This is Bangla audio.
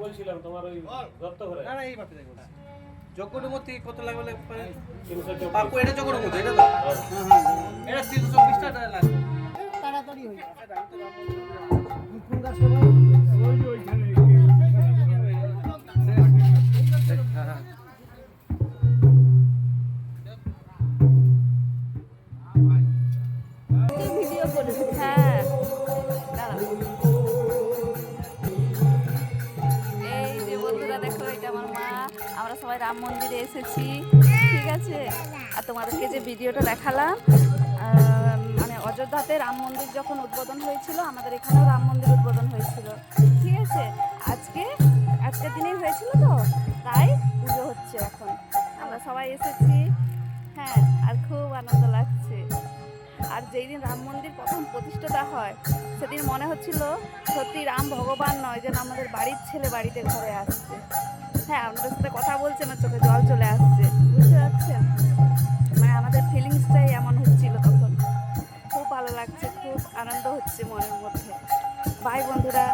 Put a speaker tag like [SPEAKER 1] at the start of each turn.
[SPEAKER 1] বলছিলাম তোমার ওই দত্ত ঘরে
[SPEAKER 2] না না এই মাপে দেখো জগড়ের মধ্যে কত লাগবে
[SPEAKER 1] 324
[SPEAKER 2] পাপু এটা জগড়ের মধ্যে এটা তো এটা 324 টাকা লাগবে
[SPEAKER 3] তাড়াতাড়ি হয়ে যায়
[SPEAKER 4] ভিডিও করে হ্যাঁ দাঁড়াও। এই যে বন্ধুরা দেখো এটা আমার মা, আমরা সবাই রাম মন্দিরে এসেছি, ঠিক আছে। আর তোমাদেরকে যে ভিডিওটা দেখালাম মানে অযোধ্যাতে রাম মন্দির যখন উদ্বোধন হয়েছিল, আমাদের এখানেও রাম মন্দির উদ্বোধন হয়েছিল, ঠিক আছে। আজকের দিনেই হয়েছিল তো, তাই পুজো হচ্ছে এখন, আমরা সবাই এসেছি, হ্যাঁ। আর খুব আনন্দ লাগছে। আর যেই দিন রাম মন্দির প্রথম প্রতিষ্ঠাতা হয় সেদিন মনে হচ্ছিল সত্যি রাম ভগবান নয়, যেন আমাদের বাড়ির ছেলে বাড়িতে ঘরে আসছে। হ্যাঁ, আপনাদের সাথে কথা বলছে আমার চোখে জল চলে আসছে, বুঝতে পারছেন? মানে আমাদের ফিলিংসটাই এমন হচ্ছিল তখন। খুব ভালো লাগছে, খুব আনন্দ হচ্ছে মনের মধ্যে। বাই বন্ধুরা।